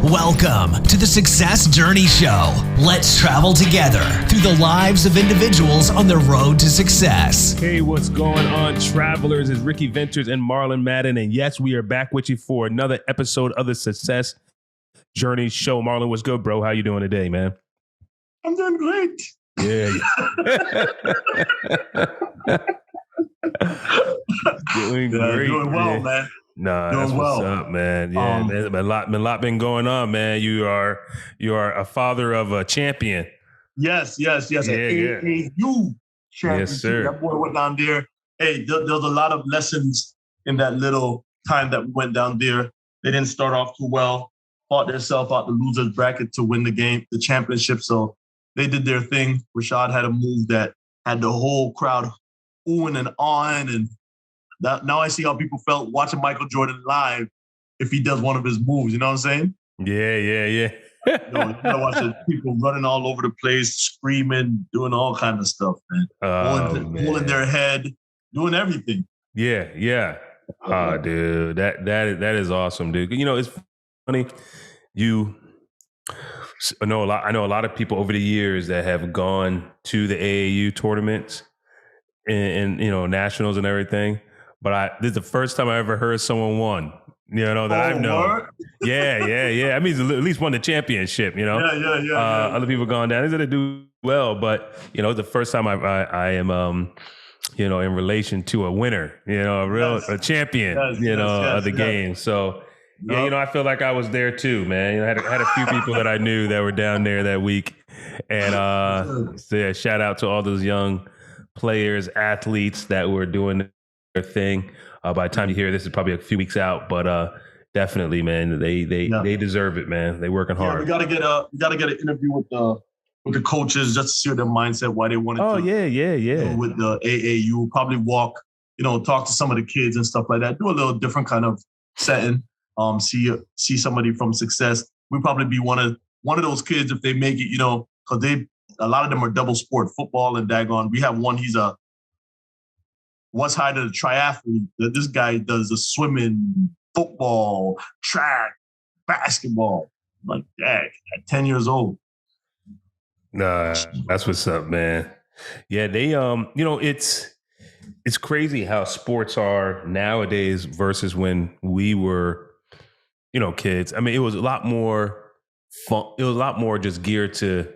Welcome to the Success Journey Show. Let's travel together through the lives of individuals on the road to success. Hey, what's going on, travelers? It's Ricky Ventures and Marlon Madden. And yes, we are back with you for another episode of the Success Journey Show. Marlon, what's good, bro? How you doing today, man? I'm doing great. Yeah. Doing great. Doing well, man. Nah, doing that's well. What's up, man. Yeah, man. A lot been going on, man. You are a father of a champion. Yes. Yeah, An AAU championship. Yes, sir. That boy went down there. Hey, there's a lot of lessons in that little time that we went down there. They didn't start off too well. Fought themselves out the loser's bracket to win the game, the championship. So they did their thing. Rashad had a move that had the whole crowd oohing and awing, and now I see how people felt watching Michael Jordan live if he does one of his moves. You know what I'm saying? Yeah. You gotta watch the people running all over the place, screaming, doing all kind of stuff, man. Holding their head, doing everything. Yeah. Oh, dude, that is awesome, dude. You know, it's funny. I know a lot of people over the years that have gone to the AAU tournaments and you know, nationals and everything. But this is the first time I ever heard someone won, you know, that I've known. What? Yeah. I mean, at least won the championship, you know. Yeah. Other people gone down. They didn't do well, but, you know, it's the first time I am, you know, in relation to a winner, you know, a champion, of the game. So, yeah, you know, I feel like I was there too, man. You know, I had a few people that I knew that were down there that week. And so yeah, shout out to all those young players, athletes that were doing their thing. By the time you hear this, is probably a few weeks out, but definitely, man, they deserve it, man. They working hard. We gotta get an interview with the coaches just to see their mindset, why they wanted to. Yeah. With the AAU, probably walk, you know, talk to some of the kids and stuff like that. Do a little different kind of setting. See somebody from Success. We'd probably be one of those kids if they make it, you know, because a lot of them are double sport, football and daggone. We have one. He's what's high to the triathlete. This guy does the swimming, football, track, basketball. I'm like, dang, at 10 years old. Nah, that's what's up, man. Yeah, they you know, it's crazy how sports are nowadays versus when we were, you know, kids. I mean, it was a lot more fun. It was a lot more just geared to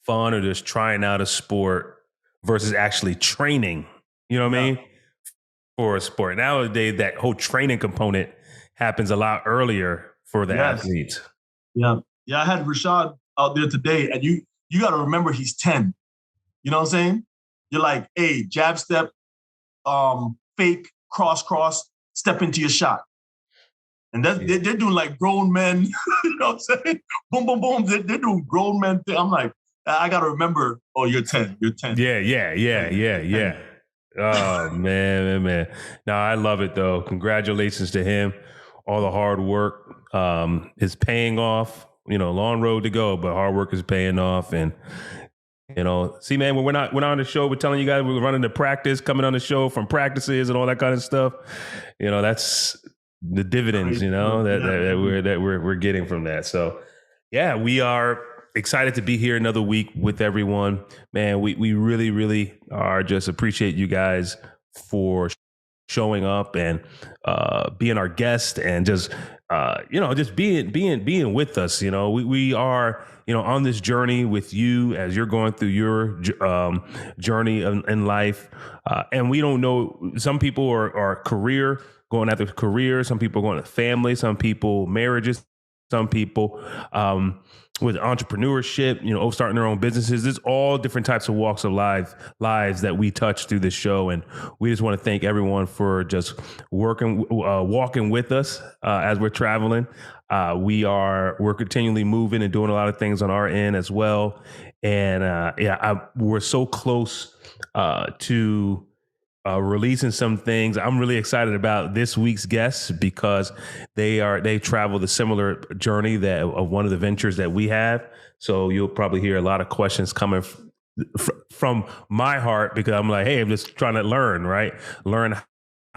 fun or just trying out a sport versus actually training. You know what I mean? For a sport. Nowadays, that whole training component happens a lot earlier for the athletes. Yeah. I had Rashad out there today, and you got to remember he's 10. You know what I'm saying? You're like, hey, jab step, fake, cross, step into your shot. And they're doing like grown men, you know what I'm saying? Boom, boom, boom. They're doing grown men thing. I'm like, I got to remember, oh, you're 10. Yeah. Oh, man. No, I love it, though. Congratulations to him. All the hard work is paying off. You know, long road to go, but hard work is paying off. And, you know, see, man, when we're not on the show, we're telling you guys we're running to practice, coming on the show from practices and all that kind of stuff. You know, that's the dividends, you know, that we're getting from that. So, yeah, we are excited to be here another week with everyone. Man, we really, really are just appreciate you guys for showing up and being our guest and just you know, just being with us. You know, we are, you know, on this journey with you as you're going through your journey in life. And we don't know, some people are going after career, some people going to family, some people marriages, some people with entrepreneurship, you know, starting their own businesses. There's all different types of walks of lives that we touch through this show. And we just want to thank everyone for just walking with us as we're traveling. We're continually moving and doing a lot of things on our end as well. And we're so close to releasing some things. I'm really excited about this week's guests because they travel the similar journey of one of the ventures that we have. So you'll probably hear a lot of questions coming from my heart because I'm like, hey, I'm just trying to learn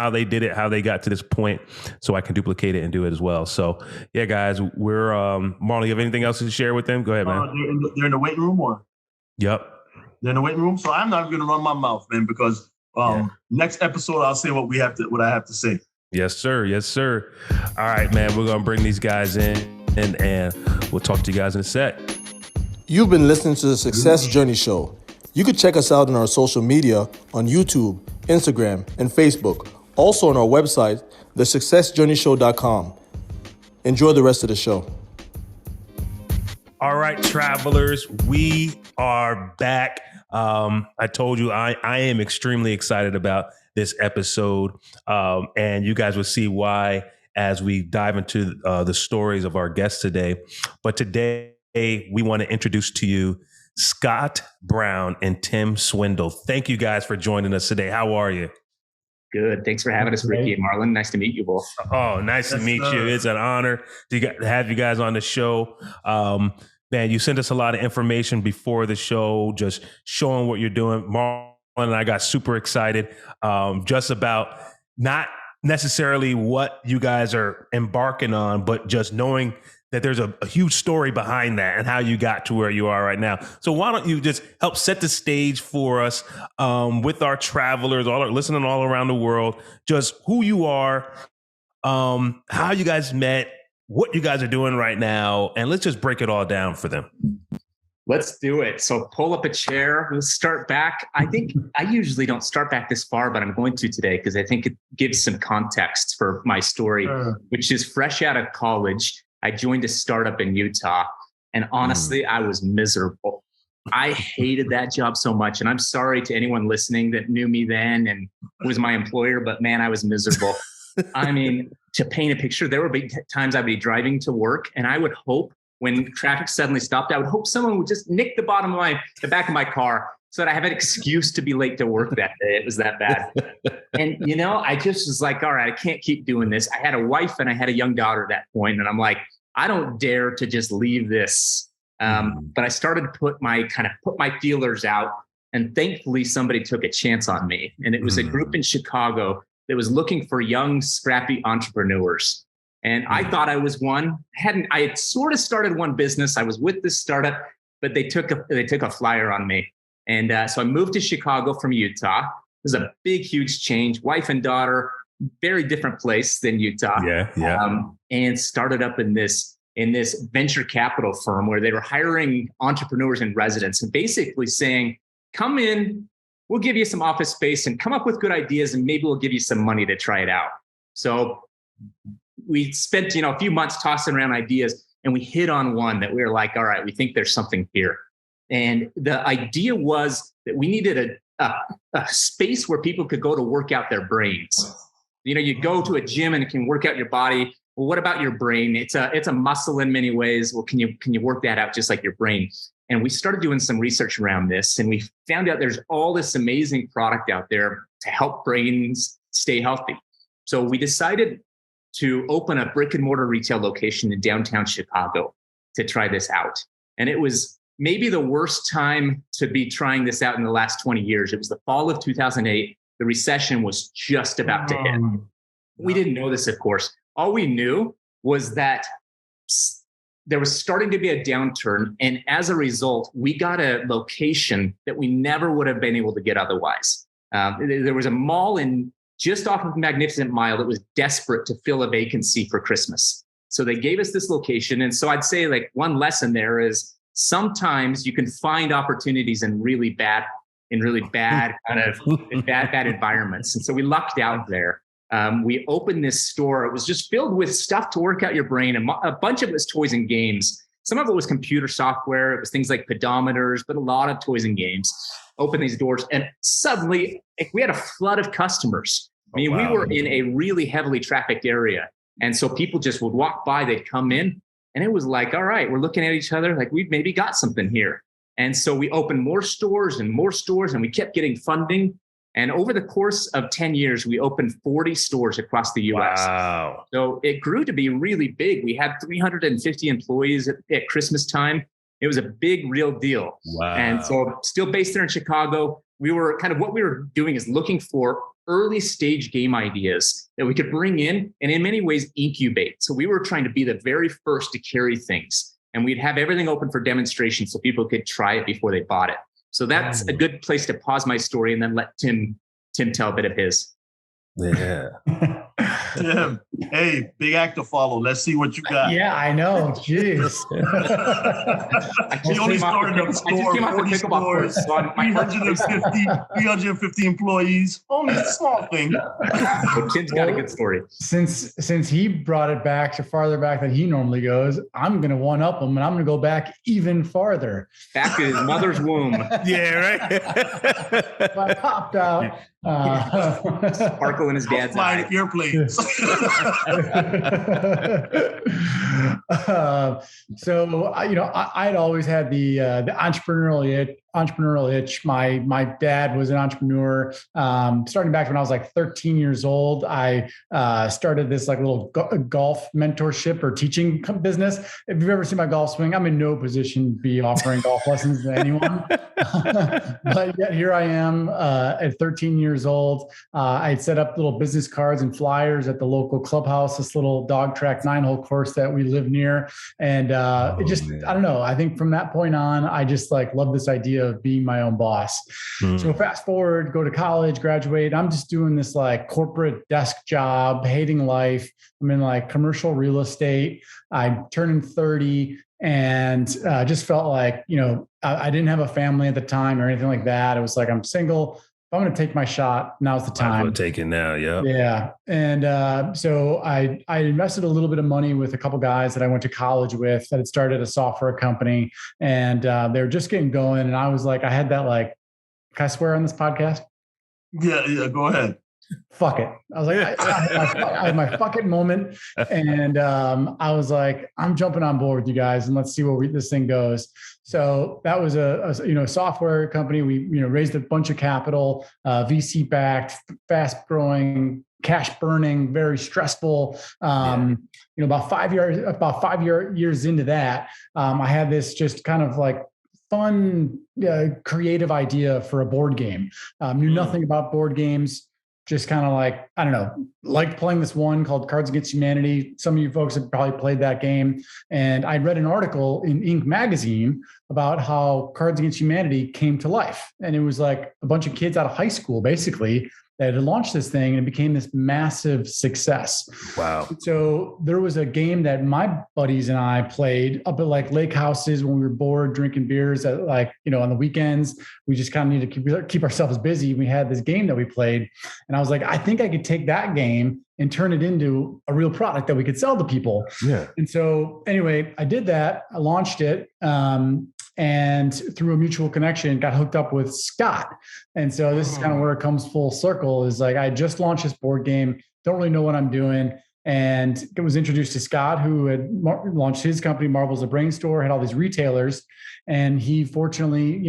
they did it, how they got to this point, so I can duplicate it and do it as well. So yeah, guys, we're Marlon, you have anything else to share with them? Go ahead, man. They're in the weight room, or? Yep. They're in the weight room. So I'm not going to run my mouth, man, because next episode I'll say what I have to say. Yes, sir. Yes, sir. All right, man. We're going to bring these guys in and we'll talk to you guys in a sec. You've been listening to the Success Journey Show. You can check us out on our social media on YouTube, Instagram, and Facebook. Also on our website, thesuccessjourneyshow.com. Enjoy the rest of the show. All right, travelers, we are back. I told you I am extremely excited about this episode, and you guys will see why as we dive into the stories of our guests today. But today, we want to introduce to you Scott Brown and Tim Swindle. Thank you guys for joining us today. How are you? Good. Thanks for having us, Ricky and Marlon. Nice to meet you both. Oh, nice to meet you. It's an honor to have you guys on the show. Man, you sent us a lot of information before the show, just showing what you're doing. Marlon and I got super excited just about not necessarily what you guys are embarking on, but just knowing that there's a huge story behind that and how you got to where you are right now. So why don't you just help set the stage for us with our travelers, listening all around the world, just who you are, how you guys met, what you guys are doing right now, and let's just break it all down for them. Let's do it. So pull up a chair. Let's start back. I think I usually don't start back this far, but I'm going to today because I think it gives some context for my story, which is fresh out of college. I joined a startup in Utah, and honestly, I was miserable. I hated that job so much. And I'm sorry to anyone listening that knew me then and was my employer, but man, I was miserable. I mean, to paint a picture, there were times I'd be driving to work and I would hope when traffic suddenly stopped, I would hope someone would just nick the back of my car so that I have an excuse to be late to work that day. It was that bad. And, I just was like, all right, I can't keep doing this. I had a wife and I had a young daughter at that point, and I'm like, I don't dare to just leave this. But I started to put my feelers out, and thankfully somebody took a chance on me. And it was a group in Chicago that was looking for young, scrappy entrepreneurs. And I thought I was one. I had sort of started one business. I was with this startup, but they took a flyer on me. And so I moved to Chicago from Utah. It was a big, huge change. Wife and daughter, very different place than Utah. Yeah. And started up in this venture capital firm where they were hiring entrepreneurs in residence and basically saying, come in, we'll give you some office space and come up with good ideas, and maybe we'll give you some money to try it out. So we spent, a few months tossing around ideas, and we hit on one that we were like, all right, we think there's something here. And the idea was that we needed a space where people could go to work out their brains. You go to a gym and it can work out your body. Well, what about your brain? It's a muscle in many ways. Well, can you work that out just like your brain? And we started doing some research around this, and we found out there's all this amazing product out there to help brains stay healthy. So we decided to open a brick and mortar retail location in downtown Chicago to try this out. And it was maybe the worst time to be trying this out in the last 20 years. It was the fall of 2008. The recession was just about to hit. We didn't know this, of course. All we knew was that there was starting to be a downturn. And as a result, we got a location that we never would have been able to get otherwise. There was a mall just off of Magnificent Mile that was desperate to fill a vacancy for Christmas. So they gave us this location. And so I'd say one lesson there is sometimes you can find opportunities in really bad bad environments. And so we lucked out there. We opened this store. It was just filled with stuff to work out your brain. A bunch of it was toys and games. Some of it was computer software. It was things like pedometers, but a lot of toys and games. Opened these doors, and suddenly we had a flood of customers. We were in a really heavily trafficked area. And so people just would walk by, they'd come in, and it was like, all right, we're looking at each other like we've maybe got something here. And so we opened more stores, and we kept getting funding. And over the course of 10 years, we opened 40 stores across the US. Wow. So it grew to be really big. We had 350 employees at Christmas time. It was a big, real deal. Wow. And so still based there in Chicago, what we were doing is looking for early stage game ideas that we could bring in and in many ways incubate. So we were trying to be the very first to carry things, and we'd have everything open for demonstration so people could try it before they bought it. So that's a good place to pause my story and then let Tim tell a bit of his. Yeah. Tim, hey, big act to follow. Let's see what you got. Yeah, I know. Jeez. He only started up store, 40 stores, 350 employees. Only a small thing. Well, Tim's got a good story. Since he brought it back to farther back than he normally goes, I'm going to one up him, and I'm going to go back even farther. Back to his mother's womb. Yeah, right. I popped out. Sparkle in his dad's eye. Airplanes. So I'd always had the entrepreneurial itch. My dad was an entrepreneur. Starting back when I was like 13 years old, I started this like little golf mentorship or teaching business. If you've ever seen my golf swing, I'm in no position to be offering golf lessons to anyone. But yet here I am at 13 years old. I set up little business cards and flyers at the local clubhouse, this little dog track 9-hole course that we live near. And I don't know. I think from that point on, I just like love this idea of being my own boss. So fast forward, go to college, graduate. I'm just doing this like corporate desk job, hating life. I'm in like commercial real estate. I'm turning 30 and just felt like, I didn't have a family at the time or anything like that. It was like, I'm single. I'm going to take my shot. Now's the time. I'm take it now. Yeah. Yeah. And so I invested a little bit of money with a couple guys that I went to college with that had started a software company, and they were just getting going. And I was like, I had that like, can I swear on this podcast? Yeah, go ahead. Fuck it. I was like, I had my fuck it moment. And I was like, I'm jumping on board with you guys and let's see where this thing goes. So that was a software company. We, raised a bunch of capital, VC backed, fast growing, cash burning, very stressful. About 5 years into that, I had this just kind of like fun, creative idea for a board game. Knew nothing about board games. Just kind of like, I don't know, liked playing this one called Cards Against Humanity. Some of you folks have probably played that game. And I read an article in Inc. magazine about how Cards Against Humanity came to life. And it was like a bunch of kids out of high school, basically, that had launched this thing, and it became this massive success. Wow. So there was a game that my buddies and I played up at like lake houses when we were bored, drinking beers at like, on the weekends. We just kind of needed to keep ourselves busy. We had this game that we played, and I was like, I think I could take that game and turn it into a real product that we could sell to people. Yeah. And so anyway, I did that. I launched it. And through a mutual connection, got hooked up with Scott. And so this is kind of where it comes full circle, is like, I just launched this board game, don't really know what I'm doing. And it was introduced to Scott, who had launched his company, Marbles the Brain Store, had all these retailers. And he fortunately,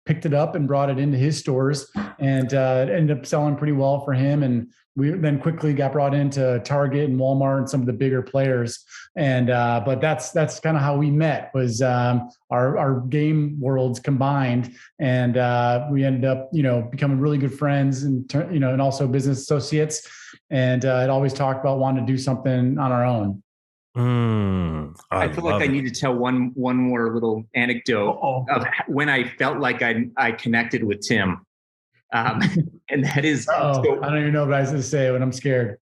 picked it up and brought it into his stores, and it ended up selling pretty well for him. And we then quickly got brought into Target and Walmart and some of the bigger players. And but that's kind of how we met, was our game worlds combined, and we ended up becoming really good friends, and and also business associates. And I'd always talked about wanting to do something on our own. I feel like I need to tell one more little anecdote of when I felt like I connected with Tim. And that is, I don't even know what I was going to say when I'm scared.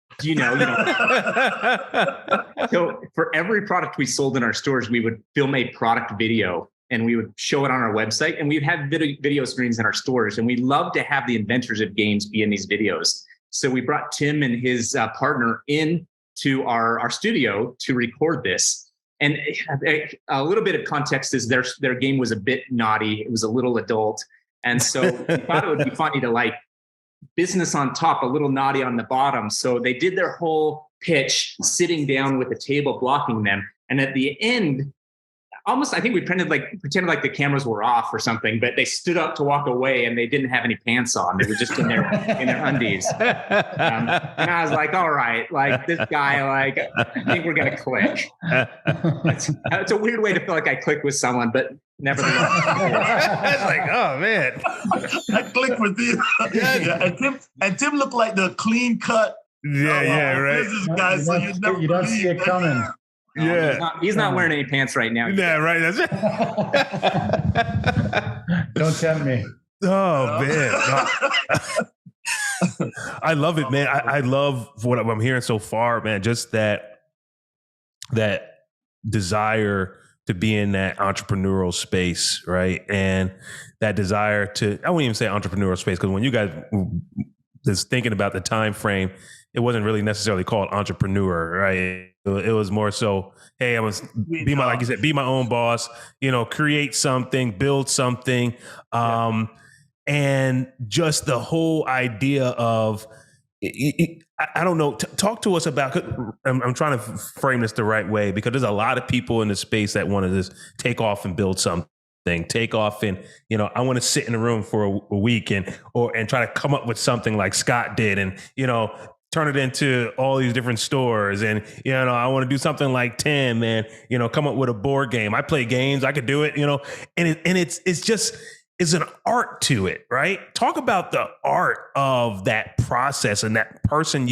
So for every product we sold in our stores, we would film a product video and we would show it on our website, and we'd have video screens in our stores. And we love to have the inventors of games be in these videos. So we brought Tim and his partner in to our studio to record this. And a little bit of context is their game was a bit naughty. It was a little adult. And so we thought it would be funny to like business on top, a little naughty on the bottom. So they did their whole pitch sitting down with a table blocking them. And at the end, I think we pretended like the cameras were off or something, but they stood up to walk away and they didn't have any pants on. They were just in their undies. And I was like, all right, like this guy, like, I think we're going to click. It's a weird way to feel like I clicked with someone, but nevertheless. It's like, oh man. I clicked with you. Yeah. And Tim looked like the clean cut. Right. Business guy, so you don't see it coming. He's not wearing any pants right now. Yeah, right. That's it. Don't tempt me. Oh man. I love it, man. I love what I'm hearing so far, man. Just that desire to be in that entrepreneurial space, right? And that desire to, I wouldn't even say entrepreneurial space, because when you guys was thinking about the time frame, it wasn't really necessarily called entrepreneur, right? It was more so, hey, like you said, be my own boss, create something, build something. And just the whole idea of, I don't know, talk to us about, I'm trying to frame this the right way, because there's a lot of people in the space that want to just take off and build something. Take off and, I want to sit in a room for a week and try to come up with something like Scott did and, turn it into all these different stores. And, I want to do something like Tim and, come up with a board game. I play games. I could do it, and it's an art to it, right? Talk about the art of that process and that person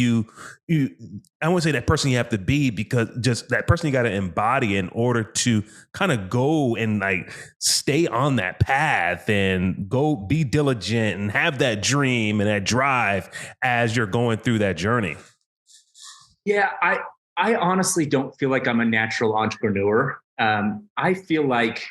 I wouldn't say that person you have to be, because just that person you got to embody in order to kind of go and like stay on that path and go be diligent and have that dream and that drive as you're going through that journey. Yeah, I honestly don't feel like I'm a natural entrepreneur. I feel like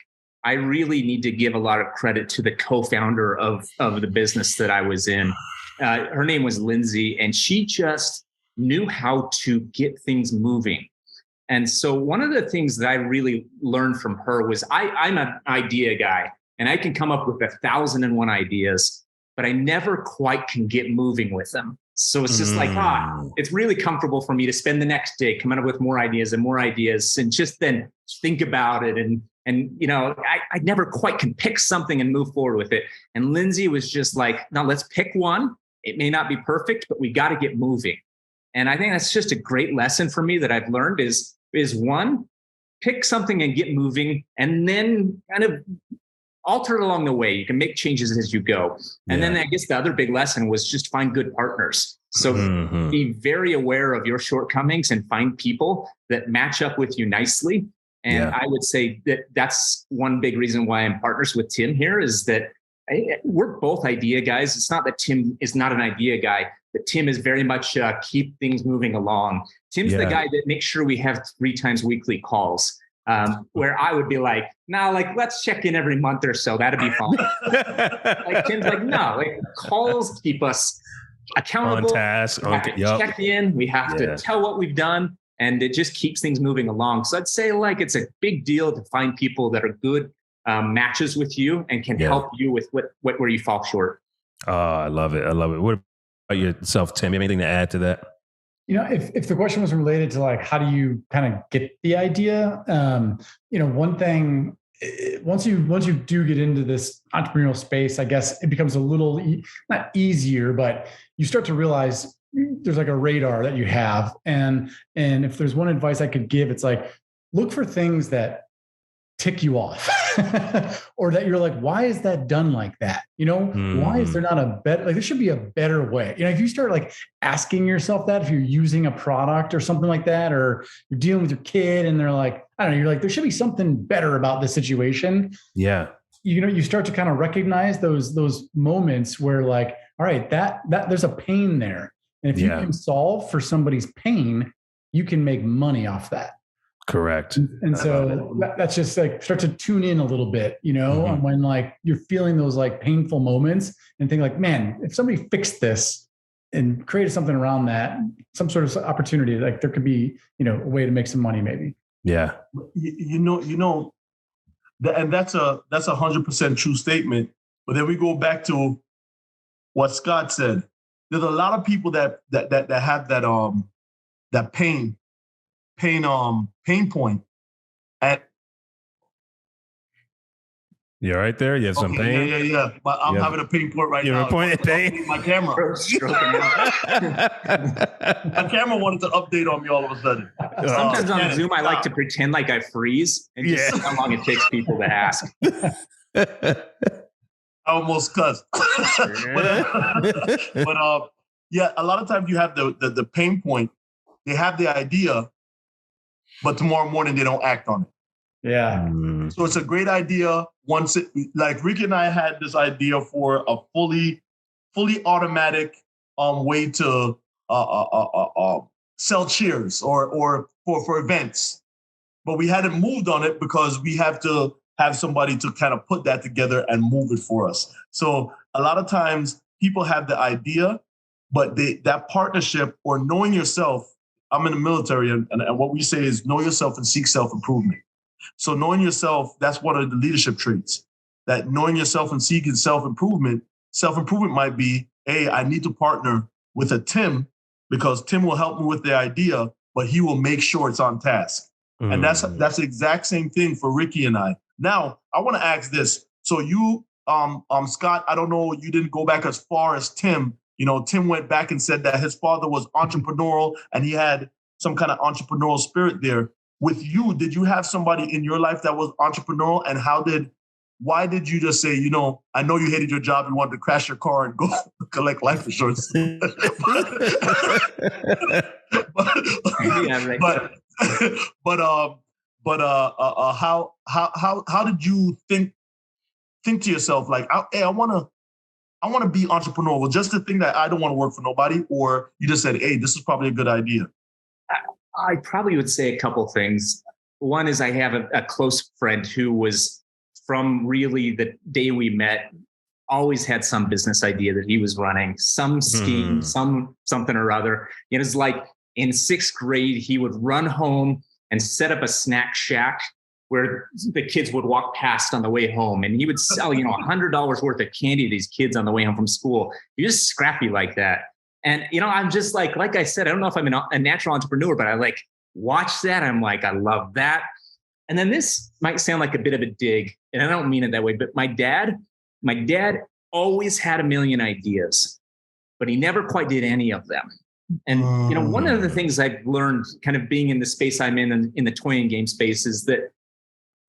I really need to give a lot of credit to the co-founder of the business that I was in. Her name was Lindsay, and she just knew how to get things moving. And so one of the things that I really learned from her was I'm an idea guy, and I can come up with 1,001 ideas, but I never quite can get moving with them. So it's just like, it's really comfortable for me to spend the next day coming up with more ideas and just then think about it. And I never quite can pick something and move forward with it. And Lindsay was just like, no, let's pick one. It may not be perfect, but we got to get moving. And I think that's just a great lesson for me that I've learned is one, pick something and get moving, and then kind of alter it along the way. You can make changes as you go. And then I guess the other big lesson was just find good partners. So be very aware of your shortcomings and find people that match up with you nicely. And I would say that that's one big reason why I'm partners with Tim here, is that we're both idea guys. It's not that Tim is not an idea guy, but Tim is very much keep things moving along. Tim's the guy that makes sure we have 3 times weekly calls, where I would be like, let's check in every month or so. That'd be fine. Like Tim's like, no, calls keep us accountable. On task. We have to check in. We have to tell what we've done. And it just keeps things moving along. So I'd say it's a big deal to find people that are good matches with you and can help you with where you fall short. Oh, I love it. What about yourself, Tim? You have anything to add to that? If the question was related to like, how do you kind of get the idea? One thing, once you do get into this entrepreneurial space, I guess it becomes a little not easier, but you start to realize there's like a radar that you have. And if there's one advice I could give, it's like, look for things that tick you off or that you're like, why is that done like that? Why is there not a better, there should be a better way. If you start like asking yourself that, if you're using a product or something like that, or you're dealing with your kid and they're like, I don't know, you're like, there should be something better about this situation. Yeah. You start to kind of recognize those moments where like, all right, that there's a pain there. And if you can solve for somebody's pain, you can make money off that. Correct. And so that's just like, start to tune in a little bit, and when like you're feeling those like painful moments and think like, man, if somebody fixed this and created something around that, some sort of opportunity, like there could be, a way to make some money maybe. Yeah. And that's a 100% true statement. But then we go back to what Scott said. There's a lot of people that have that pain point. You're right there. You have some pain. Yeah. But I'm having a pain point right now. You're pointing pain. My camera. My camera wanted to update on me all of a sudden. Sometimes on Zoom, I like to pretend like I freeze and just see how long it takes people to ask. I almost cussed. but yeah, a lot of times you have the pain point. They have the idea, but tomorrow morning they don't act on it. Yeah. So it's a great idea. Like Ricky and I had this idea for a fully automatic way to sell cheers or for events, but we hadn't moved on it because we have to have somebody to kind of put that together and move it for us. So a lot of times people have the idea, but that partnership or knowing yourself. I'm in the military, and what we say is know yourself and seek self-improvement. So knowing yourself, that's one of the leadership traits. That knowing yourself and seeking self-improvement. Self-improvement might be, hey, I need to partner with a Tim because Tim will help me with the idea, but he will make sure it's on task. And that's the exact same thing for Ricky and I. Now, I want to ask this. So you, Scott, I don't know, you didn't go back as far as Tim. You know, Tim went back and said that his father was entrepreneurial and he had some kind of entrepreneurial spirit there. With you, did you have somebody in your life that was entrepreneurial? And why did you just say, you know, I know you hated your job, you wanted to crash your car and go collect life insurance. How did you think to yourself like, hey, I want to be entrepreneurial, just the thing that I don't want to work for nobody, or you just said, hey, this is probably a good idea? I probably would say a couple things. One is I have a close friend who was from really the day we met, always had some business idea that he was running, some scheme, something or other. It was like in 6th grade, he would run home and set up a snack shack where the kids would walk past on the way home. And he would sell, $100 worth of candy to these kids on the way home from school. You're just scrappy like that. And, I'm just like I said, I don't know if I'm a natural entrepreneur, but I like watch that. I'm like, I love that. And then this might sound like a bit of a dig, and I don't mean it that way, but my dad always had a million ideas, but he never quite did any of them. And, one of the things I've learned kind of being in the space I'm in the toy and game space is that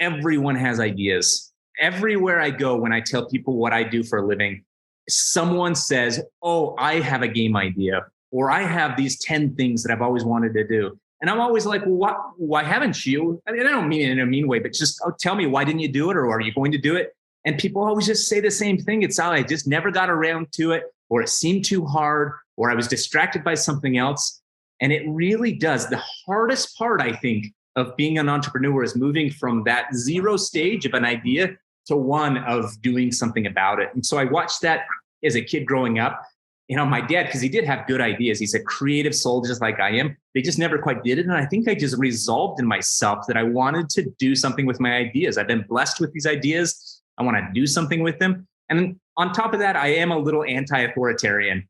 everyone has ideas. Everywhere I go, when I tell people what I do for a living, someone says, oh, I have a game idea, or I have these 10 things that I've always wanted to do. And I'm always like, well, why haven't you? I mean, I don't mean it in a mean way, but just tell me, why didn't you do it? Or are you going to do it? And people always just say the same thing. It's I just never got around to it, or it seemed too hard, or I was distracted by something else. And it really does. The hardest part, I think, of being an entrepreneur is moving from that 0 stage of an idea to one of doing something about it. And so I watched that as a kid growing up. My dad, because he did have good ideas. He's a creative soul, just like I am. They just never quite did it. And I think I just resolved in myself that I wanted to do something with my ideas. I've been blessed with these ideas. I want to do something with them. And on top of that, I am a little anti-authoritarian.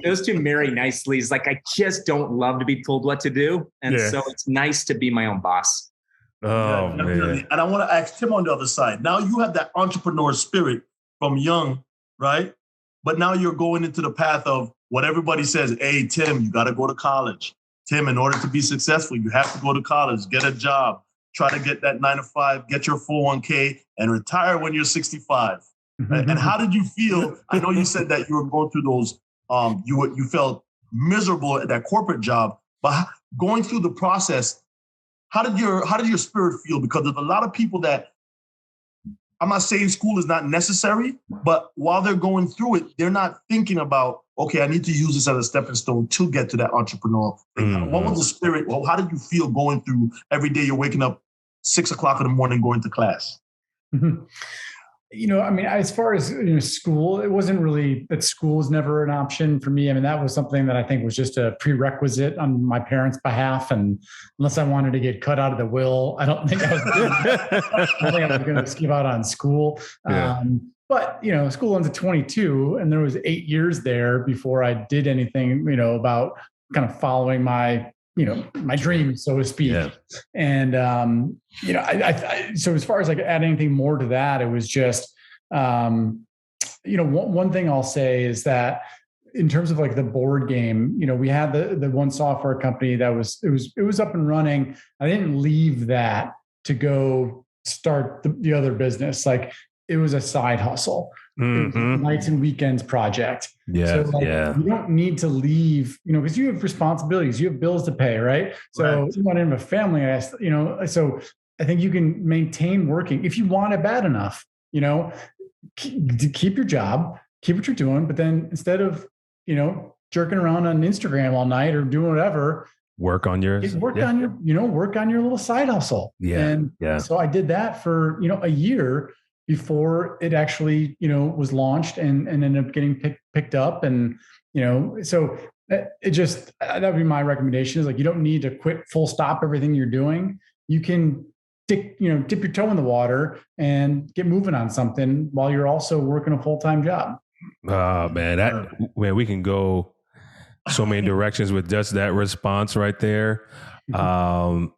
Those two marry nicely. It's like, I just don't love to be told what to do. And so it's nice to be my own boss. Oh, man. And I want to ask Tim on the other side. Now you have that entrepreneur spirit from young, right? But now you're going into the path of what everybody says. Hey, Tim, you got to go to college. Tim, in order to be successful, you have to go to college, get a job, try to get that 9-to-5, get your 401k, and retire when you're 65. And how did you feel? I know you said that you were going through those, you felt miserable at that corporate job, but going through the process, how did your spirit feel? Because there's a lot of people that, I'm not saying school is not necessary, but while they're going through it, they're not thinking about, okay, I need to use this as a stepping stone to get to that entrepreneurial thing. What was the spirit? Well, how did you feel going through every day you're waking up 6 o'clock in the morning going to class? As far as school, it wasn't really that school was never an option for me. I mean, that was something that I think was just a prerequisite on my parents' behalf. And unless I wanted to get cut out of the will, I don't think I was going to skip out on school. Yeah. But school ends at 22, and there was 8 years there before I did anything, about kind of following my dream, so to speak. Yeah. And, so as far as like add anything more to that, it was just, one thing I'll say is that in terms of like the board game, we had the one software company that it was up and running. I didn't leave that to go start the other business. Like it was a side hustle. It was a nights and weekends project. Yeah. So you don't need to leave, because you have responsibilities, you have bills to pay, right? So you want to have a family, so I think you can maintain working if you want it bad enough, keep your job, keep what you're doing, but then instead of, jerking around on Instagram all night or doing whatever, work on your little side hustle. So I did that for, a year before it actually, was launched and ended up getting picked up. And, so it just, that would be my recommendation is like, you don't need to quit full stop everything you're doing. You can dip your toe in the water and get moving on something while you're also working a full-time job. Oh man, we can go so many directions with just that response right there. And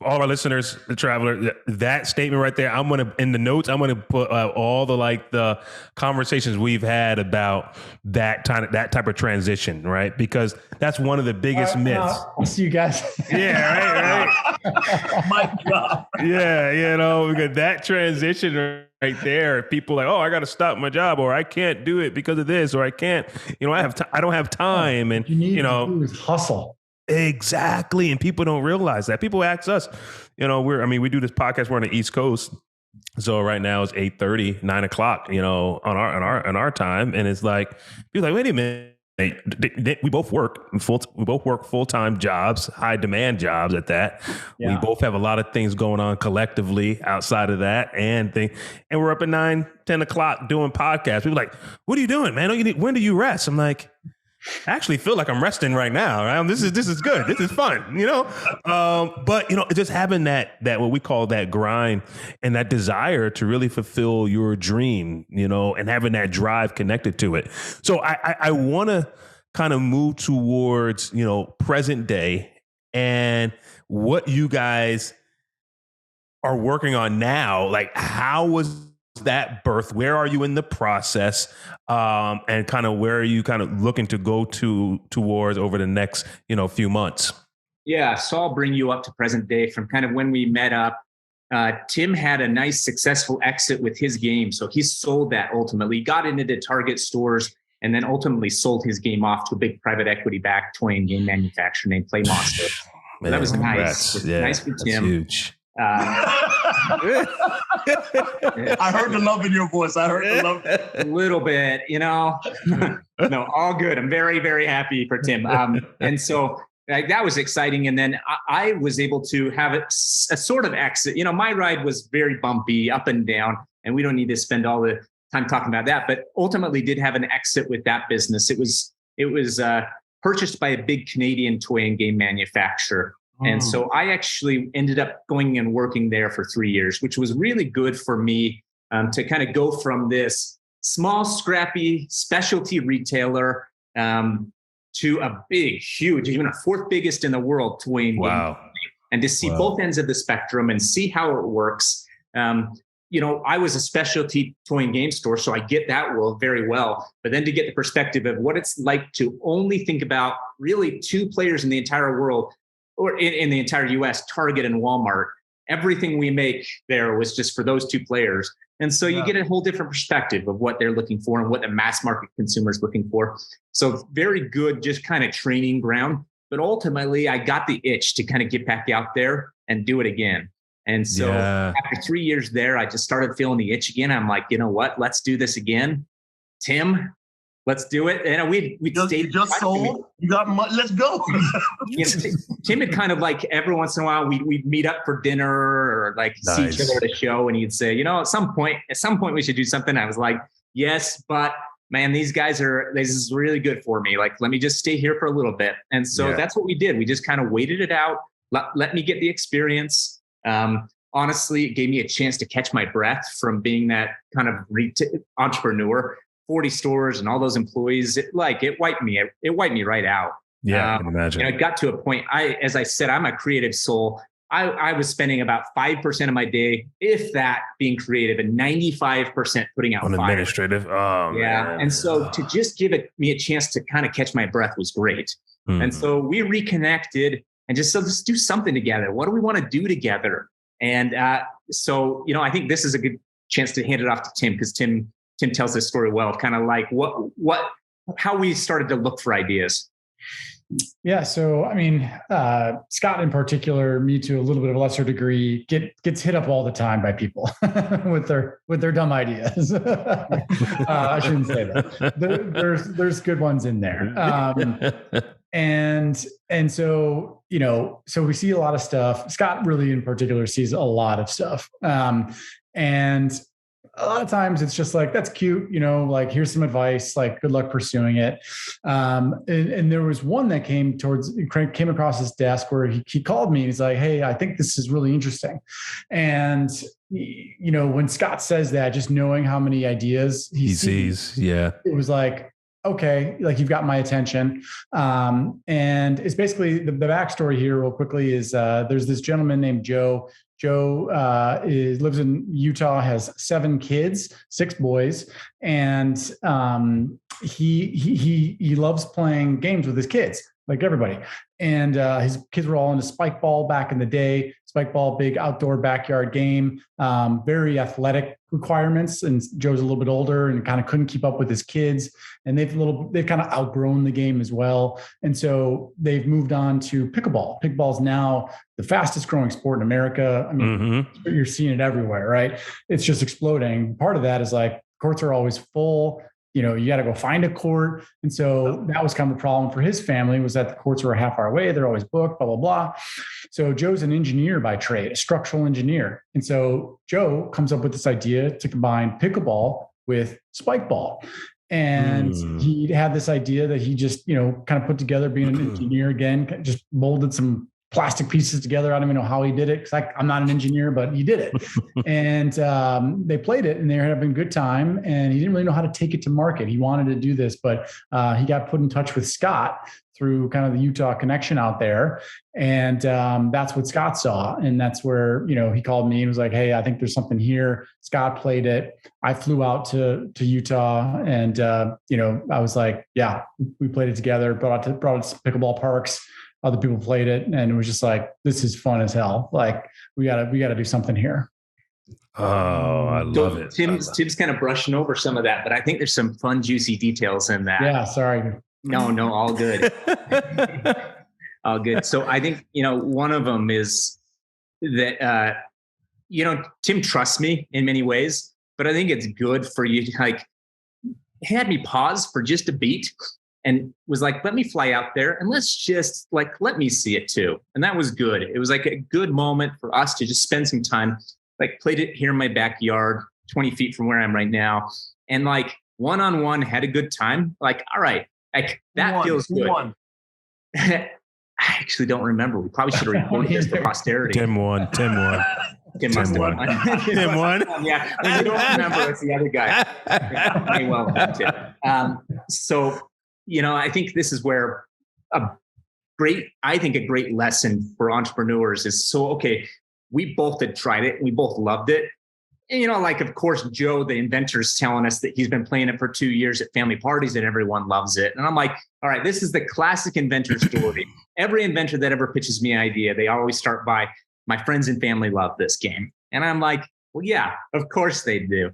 for all our listeners, the traveler, that statement right there, in the notes, I'm going to put all the conversations we've had about that type of transition, right? Because that's one of the biggest myths. I'll see you guys. Yeah, right. My God. Yeah, because that transition right there, people like, oh, I got to stop my job, or I can't do it because of this, or I can't, I don't have time, and you need to do is hustle. Exactly. And people don't realize that. People ask us, we do this podcast, we're on the East Coast. So right now it's 8:30, 9 o'clock, on our time. And it's like, people are like, wait a minute. We both work full-time jobs, high demand jobs at that. Yeah. We both have a lot of things going on collectively outside of that and we're up at 9, 10 o'clock doing podcasts. People are like, what are you doing, man? When do you rest? I'm like, I actually feel like I'm resting right now. Right? This is good. This is fun, But just having that what we call that grind and that desire to really fulfill your dream, and having that drive connected to it. So I want to kind of move towards present day and what you guys are working on now. Like, how was that birth? Where are you in the process? And kind of where are you kind of looking to go towards over the next, few months? Yeah. So I'll bring you up to present day from kind of when we met up. Tim had a nice successful exit with his game. So he sold that ultimately, got into the Target stores, and then ultimately sold his game off to a big private equity backed toy and game manufacturer named Play Monster. Man, that was nice. Nice for Tim. Huge. I heard the love in your voice. I heard the love. A little bit, No, all good. I'm very, very happy for Tim. And so that was exciting. And then I was able to have a sort of exit. My ride was very bumpy, up and down, and we don't need to spend all the time talking about that. But ultimately, did have an exit with that business. It was purchased by a big Canadian toy and game manufacturer. And so I actually ended up going and working there for 3 years, which was really good for me to kind of go from this small, scrappy specialty retailer to a big, huge, even a fourth biggest in the world toy and game. And to see both ends of the spectrum and see how it works. I was a specialty toy and game store, so I get that world very well. But then to get the perspective of what it's like to only think about really two players in the entire world, or in the entire US, Target and Walmart, everything we make there was just for those two players. And so you get a whole different perspective of what they're looking for and what the mass market consumer is looking for. So very good, just kind of training ground. But ultimately, I got the itch to kind of get back out there and do it again. And so after 3 years there, I just started feeling the itch again. I'm like, you know what? Let's do this again. Tim, let's do it. And we just sold. You got money. Let's go. Tim had kind of like every once in a while we'd meet up for dinner or like see each other at a show, and he'd say, at some point we should do something. I was like, yes, but man, this is really good for me. Like, let me just stay here for a little bit. And so that's what we did. We just kind of waited it out. Let me get the experience. Honestly, it gave me a chance to catch my breath from being that kind of entrepreneur. 40 stores and all those employees, it wiped me right out. Yeah, I can imagine. It got to a point, as I said, I'm a creative soul. I was spending about 5% of my day, if that, being creative, and 95% putting out on fire. Administrative. Oh, yeah. man. And so to just give me a chance to kind of catch my breath was great. And so we reconnected and just said, let's do something together. What do we want to do together? And so, you know, I think this is a good chance to hand it off to Tim, because Tim tells this story well, kind of like how we started to look for ideas. Yeah. So, I mean, Scott in particular, me to a little bit of a lesser degree, gets hit up all the time by people with their dumb ideas. I shouldn't say that. There's good ones in there. And so, you know, so we see a lot of stuff. Scott really in particular sees a lot of stuff. And a lot of times it's just like, that's cute, you know, like, here's some advice, like, good luck pursuing it. And there was one that came across his desk where he called me and he's like, hey, I think this is really interesting. And, you know, when Scott says that, just knowing how many ideas he sees, yeah, it was like, okay, like, you've got my attention. And it's basically the backstory here real quickly is there's this gentleman named Joe. Joe lives in Utah, has 7 kids, 6 boys, and he loves playing games with his kids, like everybody. And his kids were all into Spikeball back in the day. Spikeball, big outdoor backyard game, very athletic requirements. And Joe's a little bit older and kind of couldn't keep up with his kids. And they've kind of outgrown the game as well. And so they've moved on to pickleball. Pickleball is now the fastest growing sport in America. I mean, you're seeing it everywhere, right? It's just exploding. Part of that is like, courts are always full. You know, you got to go find a court. And so that was kind of a problem for his family, was that the courts were a half hour away. They're always booked, blah, blah, blah. So Joe's an engineer by trade, a structural engineer. And so Joe comes up with this idea to combine pickleball with spikeball. And he had this idea that he just, you know, kind of put together, being an engineer again, just molded some plastic pieces together. I don't even know how he did it, because I'm not an engineer, but he did it. And they played it and they were having a good time, and he didn't really know how to take it to market. He wanted to do this, but he got put in touch with Scott through kind of the Utah connection out there. And that's what Scott saw. And that's where, you know, he called me and was like, hey, I think there's something here. Scott played it. I flew out to Utah, and, you know, I was like, yeah, we played it together, brought it to pickleball parks. Other people played it, and it was just like, this is fun as hell. Like, we gotta do something here. Oh, I love it. Tim's kind of brushing over some of that, but I think there's some fun, juicy details in that. Yeah, sorry. No, all good. All good. So I think, you know, one of them is that, you know, Tim trusts me in many ways, but I think it's good for you to, like, had me pause for just a beat and was like, let me fly out there and let's just, like, let me see it too. And that was good. It was like a good moment for us to just spend some time, like, played it here in my backyard, 20 feet from where I am right now. And like, one-on-one, had a good time. Like, all right, like, that feels good. I actually don't remember. We probably should have recorded this for posterity. Tim won. Tim won. Tim won. Yeah, when you don't remember, it's the other guy. May well have Tim. So, you know, I think this is where a great lesson for entrepreneurs is, so, okay, we both had tried it. We both loved it. And, you know, like, of course, Joe, the inventor, is telling us that he's been playing it for 2 years at family parties and everyone loves it. And I'm like, all right, this is the classic inventor story. Every inventor that ever pitches me an idea, they always start by, my friends and family love this game. And I'm like, well, yeah, of course they do.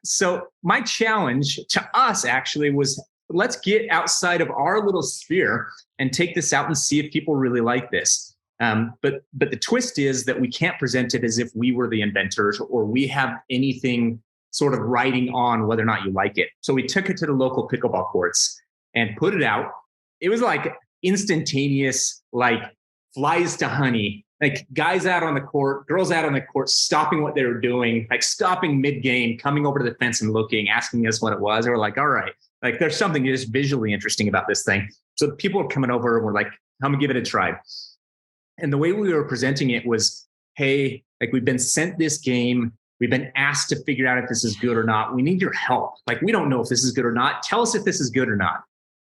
So my challenge to us actually was, let's get outside of our little sphere and take this out and see if people really like this. But the twist is that we can't present it as if we were the inventors or we have anything sort of writing on whether or not you like it. So we took it to the local pickleball courts and put it out. It was like instantaneous, like flies to honey, like guys out on the court, girls out on the court, stopping what they were doing, like stopping mid-game, coming over to the fence and looking, asking us what it was. They were like, all right, like, there's something just visually interesting about this thing. So people were coming over and were like, come and give it a try. And the way we were presenting it was, hey, like, we've been sent this game. We've been asked to figure out if this is good or not. We need your help. Like, we don't know if this is good or not. Tell us if this is good or not.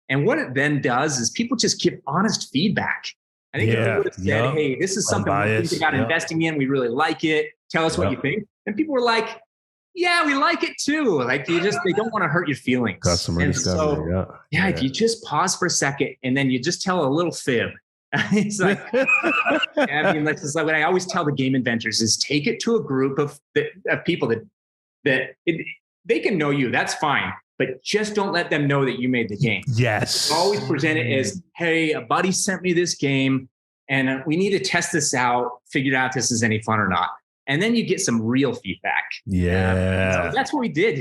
And what it then does is people just give honest feedback. I think if we would have said, hey, this is something we're thinking about investing in. We really like it. Tell us what you think. And people were like, yeah, we like it too. Like they don't want to hurt your feelings. Customer discovery. So, if you just pause for a second and then you just tell a little fib. It's like, I mean, it's like what I always tell the game inventors is take it to a group of people that they can know you. That's fine. But just don't let them know that you made the game. Yes. Always present it as, hey, a buddy sent me this game and we need to test this out, figure out if this is any fun or not. And then you get some real feedback. Yeah. So that's what we did.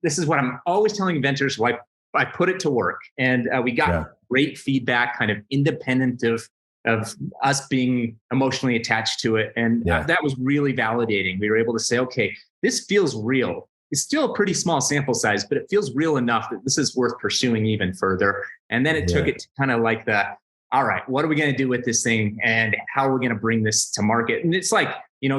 This is what I'm always telling inventors. I put it to work and we got great feedback, kind of independent of us being emotionally attached to it. And that was really validating. We were able to say, okay, this feels real. It's still a pretty small sample size, but it feels real enough that this is worth pursuing even further. And then it took it to kind of like all right, what are we going to do with this thing and how are we going to bring this to market? And it's like,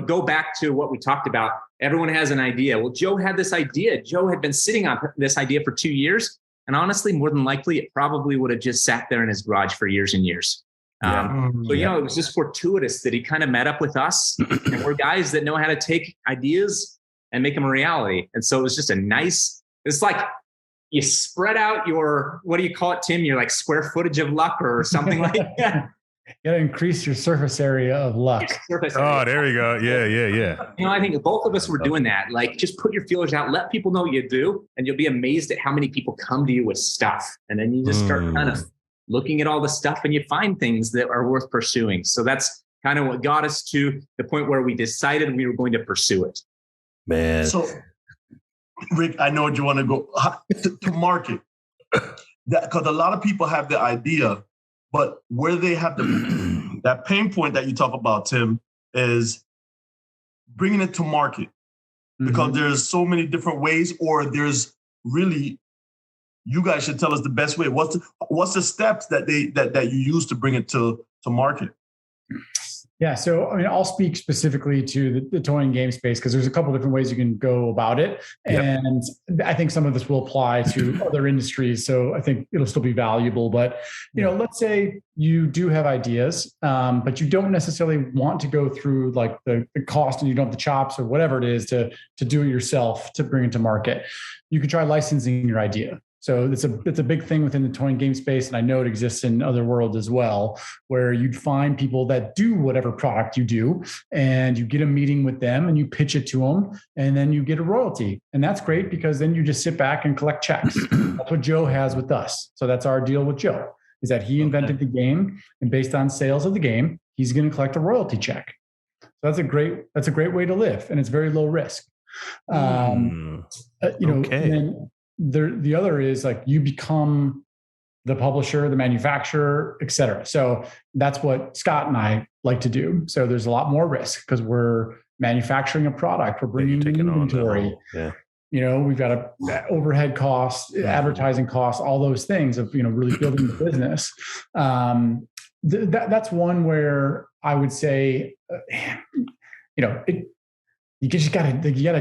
go back to what we talked about. Everyone has an idea. Well, Joe had this idea. Joe had been sitting on this idea for 2 years. And honestly, more than likely, it probably would have just sat there in his garage for years and years. So, it was just fortuitous that he kind of met up with us. And we're guys that know how to take ideas and make them a reality. And so it was just it's like you spread out your, what do you call it, Tim? You're like square footage of luck or something like that. You got to increase your surface area of luck. There we go. Yeah. I think both of us were doing that. Like just put your feelers out, let people know what you do, and you'll be amazed at how many people come to you with stuff. And then you just start kind of looking at all the stuff and you find things that are worth pursuing. So that's kind of what got us to the point where we decided we were going to pursue it. Man. So, Rick, I know what you want to go to market. Because a lot of people have the idea, but where they have that pain point that you talk about, Tim, is bringing it to market. Because there's so many different ways, or there's really, you guys should tell us the best way. What's the steps that you use to bring it to market? Yeah. So, I mean, I'll speak specifically to the toy and game space because there's a couple different ways you can go about it. And I think some of this will apply to other industries. So I think it'll still be valuable. But, let's say you do have ideas, but you don't necessarily want to go through like the cost and you don't have the chops or whatever it is to do it yourself to bring it to market. You could try licensing your idea. So it's a big thing within the toy and game space, and I know it exists in other worlds as well, where you'd find people that do whatever product you do, and you get a meeting with them and you pitch it to them, and then you get a royalty. And that's great because then you just sit back and collect checks. That's what Joe has with us. So that's our deal with Joe, is that he invented the game, and based on sales of the game, he's going to collect a royalty check. So that's a great way to live, and it's very low risk. The other is like you become the publisher, the manufacturer, et cetera. So that's what Scott and I like to do. So there's a lot more risk because we're manufacturing a product, we're bringing in inventory. We've got overhead costs, advertising costs, all those things of, really building the business. That's one where I would say, you just gotta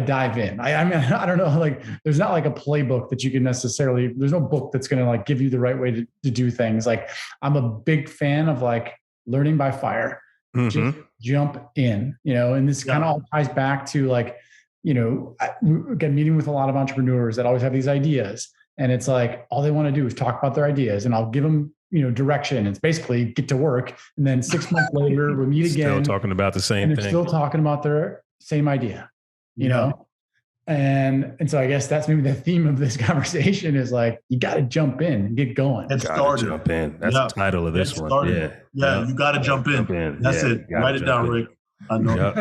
dive in. I mean, I don't know, like there's not like a playbook that you can necessarily, there's no book that's going to like give you the right way to do things. Like I'm a big fan of like learning by fire, just jump in, and this kind of all ties back to like, again, meeting with a lot of entrepreneurs that always have these ideas. And it's like, all they want to do is talk about their ideas, and I'll give them, direction. It's basically get to work. And then 6 months later, we meet again. Still talking about the same thing. Still talking about their same idea, and so I guess that's maybe the theme of this conversation is like, you got to jump in and get going. Jump in. That's the title of this one. Yeah. You got to jump in. That's it. Write it down, Rick. I know.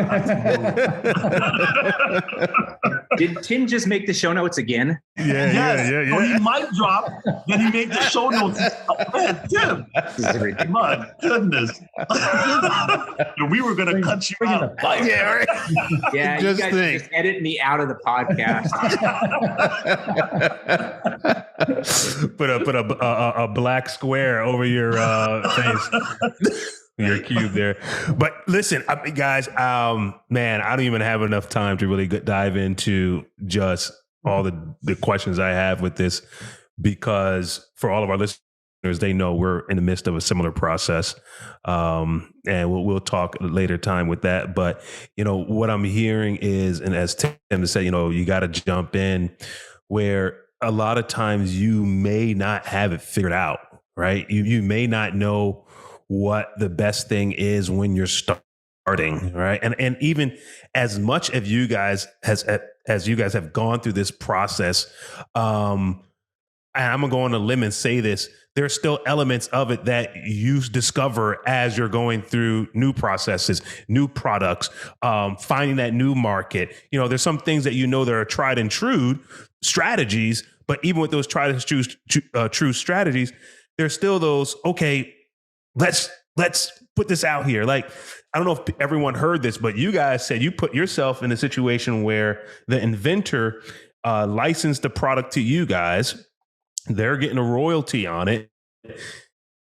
Did Tim just make the show notes again? Yeah. So he might drop, then he made the show notes. Man, Tim, my goodness. We were going to cut you out. Yeah, right. Yeah, just you guys just edit me out of the podcast. Put a black square over your face. Your cube there. But listen, guys, man, I don't even have enough time to really dive into just all the questions I have with this, because for all of our listeners they know we're in the midst of a similar process. And we'll talk later time with that. But, what I'm hearing is, and as Tim said, you got to jump in where a lot of times you may not have it figured out, right? You may not know what the best thing is when you're starting, right? And even as much as you guys have gone through this process, and I'm gonna go on a limb and say this, there's still elements of it that you discover as you're going through new processes, new products, finding that new market. There's some things that that are tried and true strategies, but even with those tried and true strategies, there's still those, okay, let's put this out here. Like, I don't know if everyone heard this, but you guys said you put yourself in a situation where the inventor licensed the product to you guys. They're getting a royalty on it.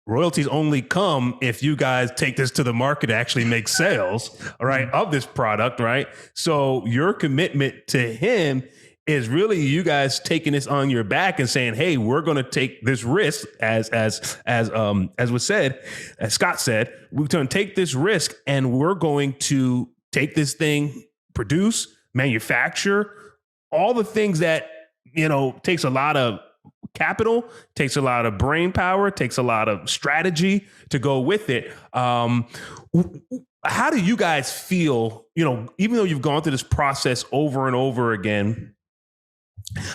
Royalties only come if you guys take this to the market to actually make sales, all right, of this product, right? So your commitment to him is really you guys taking this on your back and saying, "Hey, we're going to take this risk." As was said, as Scott said, we're going to take this risk and we're going to take this thing, produce, manufacture, all the things that takes a lot of capital, takes a lot of brain power, takes a lot of strategy to go with it. How do you guys feel, even though you've gone through this process over and over again,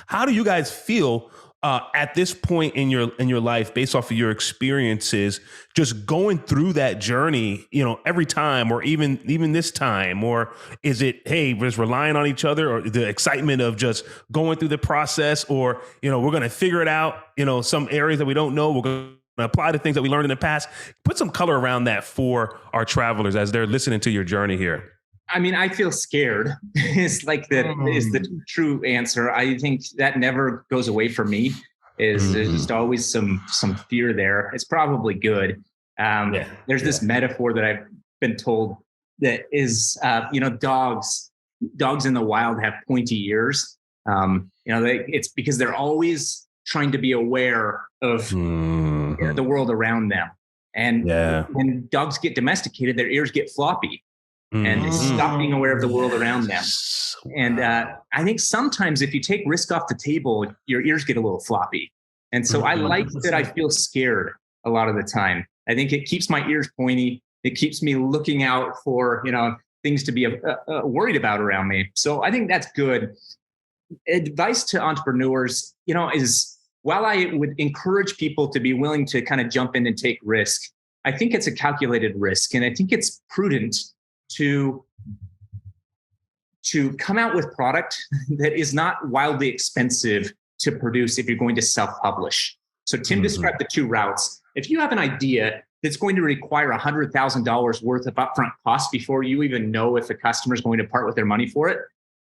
how do you guys feel at this point in your life, based off of your experiences, just going through that journey, every time, or even this time? Or is it, hey, we're just relying on each other, or the excitement of just going through the process, or, we're going to figure it out, some areas that we don't know, we're going to apply the things that we learned in the past? Put some color around that for our travelers as they're listening to your journey here. I mean, I feel scared is the true answer. I think that never goes away from me. There's just always some fear there. It's probably good. There's this metaphor that I've been told that is, dogs in the wild have pointy ears. It's because they're always trying to be aware of the world around them. And when dogs get domesticated, their ears get floppy. And they stop being aware of the world around them. And I think sometimes if you take risk off the table, your ears get a little floppy. And so I like that I feel scared a lot of the time. I think it keeps my ears pointy. It keeps me looking out for, things to be worried about around me. So I think that's good. Advice to entrepreneurs, is while I would encourage people to be willing to kind of jump in and take risk, I think it's a calculated risk. And I think it's prudent to come out with product that is not wildly expensive to produce if you're going to self-publish. So Tim described the two routes. If you have an idea that's going to require $100,000 worth of upfront costs before you even know if the customer is going to part with their money for it,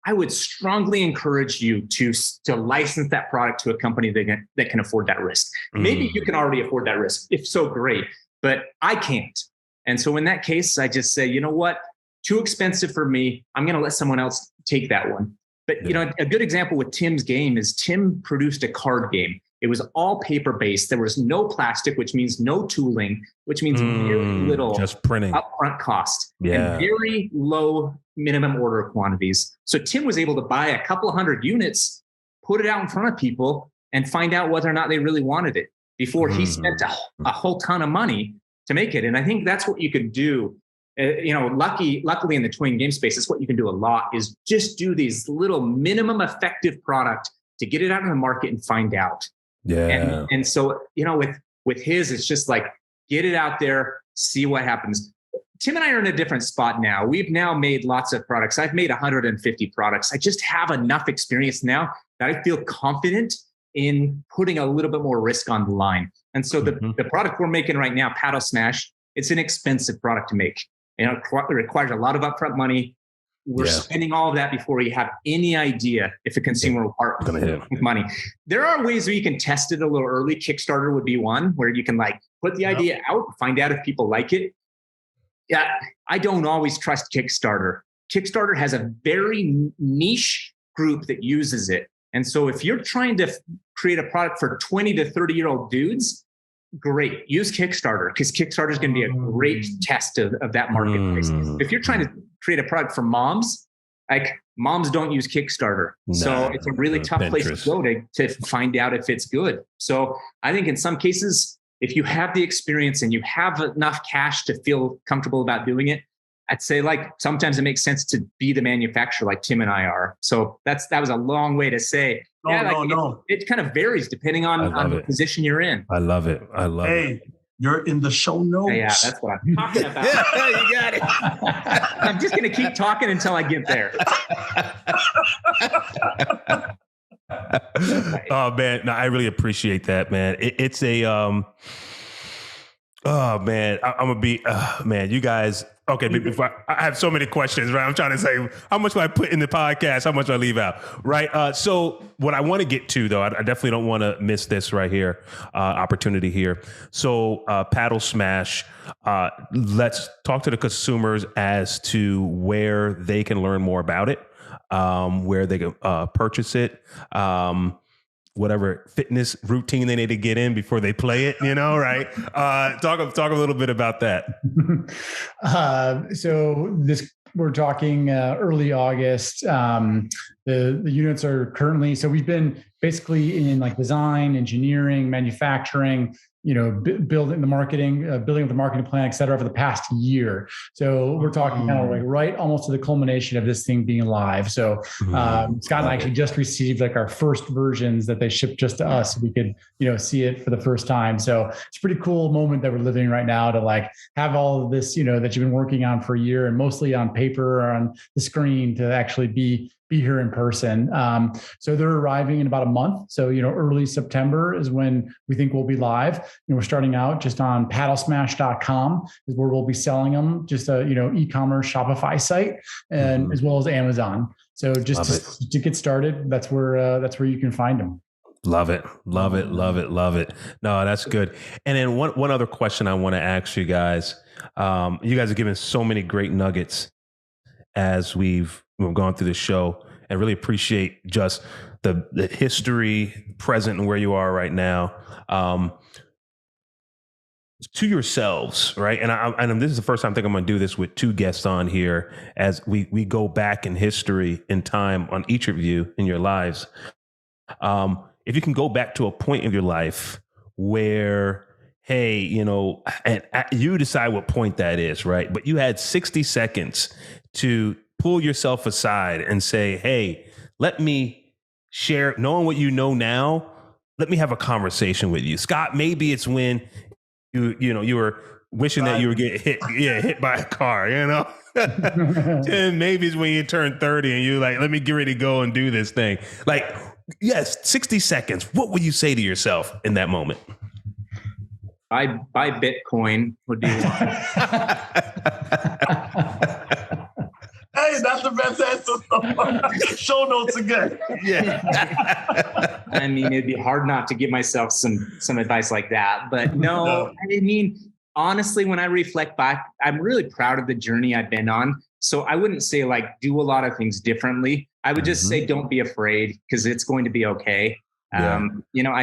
I would strongly encourage you to license that product to a company that can afford that risk. Maybe you can already afford that risk. If so, great. But I can't. And so in that case, I just say, you know what? Too expensive for me. I'm going to let someone else take that one. But, a good example with Tim's game is Tim produced a card game. It was all paper-based. There was no plastic, which means no tooling, which means very little just printing upfront cost and very low minimum order quantities. So Tim was able to buy a couple of hundred units, put it out in front of people, and find out whether or not they really wanted it before he spent a whole ton of money to make it. And I think that's what you could do. Luckily in the toy and game space, it's what you can do a lot is just do these little minimum effective product to get it out in the market and find out. Yeah. And so, with his, it's just like, get it out there, see what happens. Tim and I are in a different spot now. We've now made lots of products. I've made 150 products. I just have enough experience now that I feel confident in putting a little bit more risk on the line. And so the product we're making right now, PaddleSmash, it's an expensive product to make. It requires a lot of upfront money. We're spending all of that before you have any idea if a consumer will part with money. There are ways where you can test it a little early. Kickstarter would be one where you can put the idea out, find out if people like it. Yeah, I don't always trust Kickstarter. Kickstarter has a very niche group that uses it. And so if you're trying to create a product for 20 to 30-year-old dudes, great. Use Kickstarter, because Kickstarter is going to be a great test of that marketplace. If you're trying to create a product for moms, like moms don't use Kickstarter. So it's a really tough place to go to find out if it's good. So I think in some cases, if you have the experience and you have enough cash to feel comfortable about doing it, I'd say like sometimes it makes sense to be the manufacturer like Tim and I are. So that was a long way to say, it kind of varies depending on the position you're in. I love it. Hey, you're in the show notes. Yeah, that's what I'm talking about. You got it. I'm just going to keep talking until I get there. Oh man, no, I really appreciate that, man. It's a oh man, I'm gonna be man, you guys. Okay, before I have so many questions, right? I'm trying to say, how much do I put in the podcast? How much do I leave out, right? So what I want to get to, though, I definitely don't want to miss this right here, opportunity here. So PaddleSmash, let's talk to the consumers as to where they can learn more about it, where they can purchase it, whatever fitness routine they need to get in before they play it, right? Talk a little bit about that. So we're talking early August. The units are currently, so we've been basically in like design, engineering, manufacturing, building the marketing, building up the marketing plan, et cetera, for the past year. So we're talking kind of like right almost to the culmination of this thing being live. So Scott and I actually just received like our first versions that they shipped just to us, so we could, see it for the first time. So it's a pretty cool moment that we're living right now to like have all of this, that you've been working on for a year and mostly on paper or on the screen to actually be here in person. So they're arriving in about a month. So, early September is when we think we'll be live. We're starting out just on PaddleSmash.com is where we'll be selling them, just a, e-commerce Shopify site, and as well as Amazon. So just to get started, that's where you can find them. Love it. Love it. Love it. Love it. No, that's good. And then one other question I want to ask you guys. You guys are giving so many great nuggets as we've gone through the show, and really appreciate just the history, present, and where you are right now. To yourselves, right? And this is the first time I think I'm going to do this with two guests on here, as we go back in history and time on each of you in your lives. If you can go back to a point of your life where, hey, and you decide what point that is, right? But you had 60 seconds to pull yourself aside and say, hey, let me share, knowing what you know now, let me have a conversation with you. Scott, maybe it's when you were wishing that you were getting hit by a car, and maybe it's when you turn 30 and you're like, let me get ready to go and do this thing. Like, yes, 60 seconds. What would you say to yourself in that moment? Buy Bitcoin would be one. Hey, that's the best answer. Show notes again. Yeah. I mean, it'd be hard not to give myself some advice like that. But no, I mean, honestly, when I reflect back, I'm really proud of the journey I've been on. So I wouldn't say like do a lot of things differently. I would just say don't be afraid, because it's going to be okay. I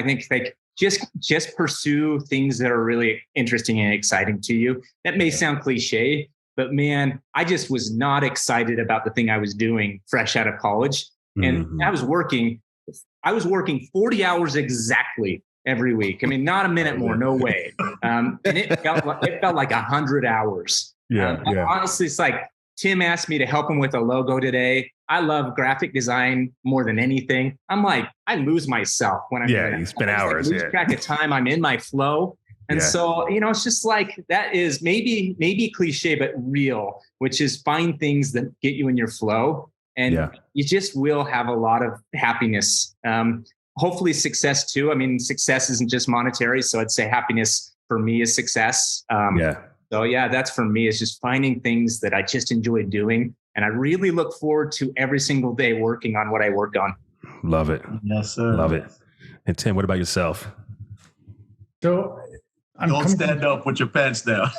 think like just pursue things that are really interesting and exciting to you. That may sound cliche, but man, I just was not excited about the thing I was doing fresh out of college. And I was working 40 hours exactly every week. I mean, not a minute more, no way. And it felt like 100 hours. Honestly, it's like Tim asked me to help him with a logo today. I love graphic design more than anything. I'm like, I lose myself when I'm doing you spend hours. Lose track of time. I'm in my flow. And so, it's just like, that is maybe cliche, but real, which is find things that get you in your flow, and you just will have a lot of happiness. Hopefully success too. I mean, success isn't just monetary. So I'd say happiness for me is success. So that's for me, is just finding things that I just enjoy doing. And I really look forward to every single day working on what I work on. Love it. Yes, sir. Love it. And Tim, what about yourself? So don't stand up with your pants down.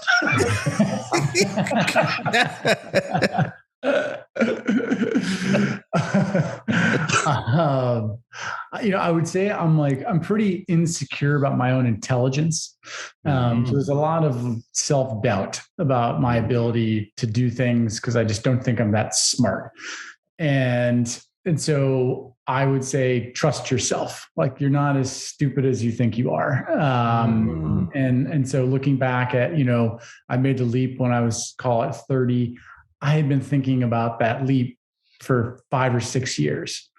I would say I'm pretty insecure about my own intelligence. So there's a lot of self-doubt about my ability to do things because I just don't think I'm that smart. And so I would say, trust yourself. Like, you're not as stupid as you think you are. And so looking back at, I made the leap when I was, call it 30. I had been thinking about that leap for 5 or 6 years.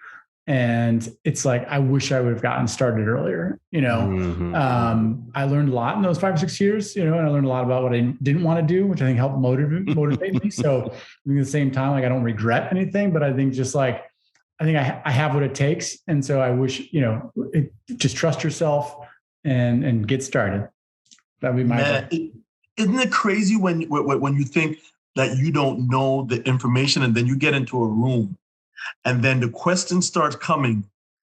And it's like, I wish I would have gotten started earlier. I learned a lot in those 5 or 6 years, and I learned a lot about what I didn't want to do, which I think helped motivate me. So at the same time, like, I don't regret anything, but I think just like, I have what it takes. And so I wish, just trust yourself and get started. That'd be my Isn't it crazy when you think that you don't know the information and then you get into a room and then the question starts coming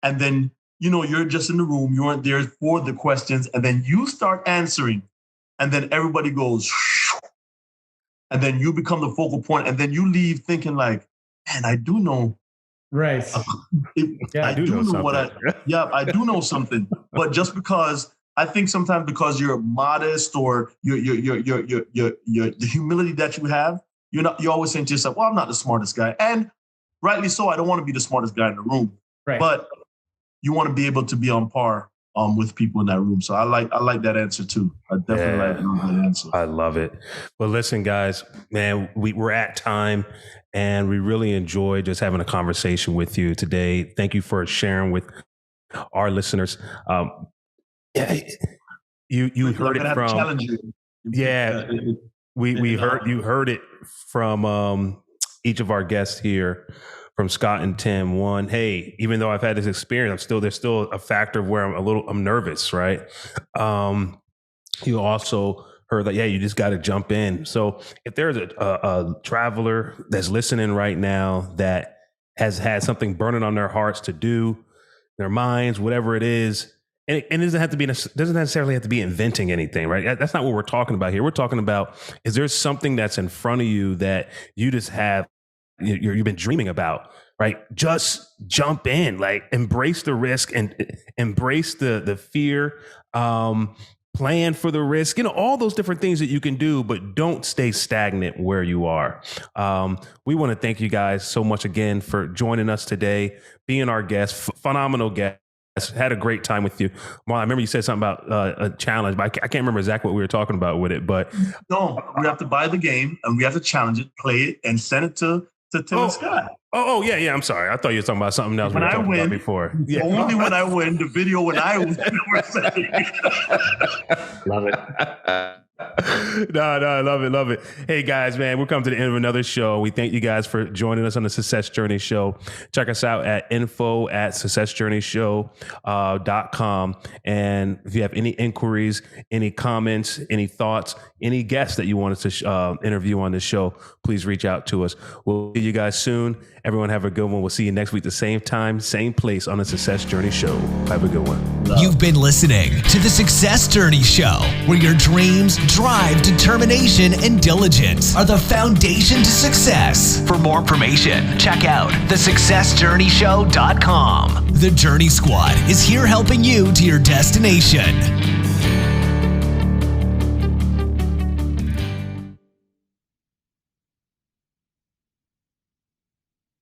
and then, you're just in the room, you weren't there for the questions, and then you start answering and then everybody goes, and then you become the focal point and then you leave thinking like, man, I do know. Right. I do know something, but just because I think sometimes because you're modest or the humility that you have, you're always saying to yourself, well, I'm not the smartest guy. And rightly so, I don't want to be the smartest guy in the room. Right. But you want to be able to be on par with people in that room. So I like that answer too. I definitely like that answer. I love it. Well, listen, guys, man, we're at time and we really enjoyed just having a conversation with you today. Thank you for sharing with our listeners. You heard it from, we heard it from each of our guests here, from Scott and Tim. One, hey, even though I've had this experience, there's still a factor of where I'm nervous, right? You also heard that, you just got to jump in. So if there's a traveler that's listening right now that has had something burning on their hearts to do, their minds, whatever it is, and it doesn't necessarily have to be inventing anything, right? That's not what we're talking about here. We're talking about, is there something that's in front of you that you just have, you've been dreaming about, right? Just jump in, like embrace the risk and embrace the fear, plan for the risk, all those different things that you can do, but don't stay stagnant where you are. We want to thank you guys so much again for joining us today, being our guest, phenomenal guest. Had a great time with you. Well, I remember you said something about a challenge, but I can't remember exactly what we were talking about with it. But no, we have to buy the game and we have to challenge it, play it, and send it to Tim and Scott. Oh, yeah. I'm sorry. I thought you were talking about something else we were talking about before. Yeah. Only when I win, the video when I win. Love it. No, I love it. Hey guys, man, we're coming to the end of another show. We thank you guys for joining us on the Success Journey Show. Check us out at info@successjourneyshow.com. And if you have any inquiries, any comments, any thoughts, any guests that you want us to interview on this show, please reach out to us. We'll see you guys soon. Everyone have a good one. We'll see you next week, the same time, same place on the Success Journey Show. Have a good one. You've been listening to the Success Journey Show, where your dreams, drive, determination, and diligence are the foundation to success. For more information, check out thesuccessjourneyshow.com. The Journey Squad is here helping you to your destination.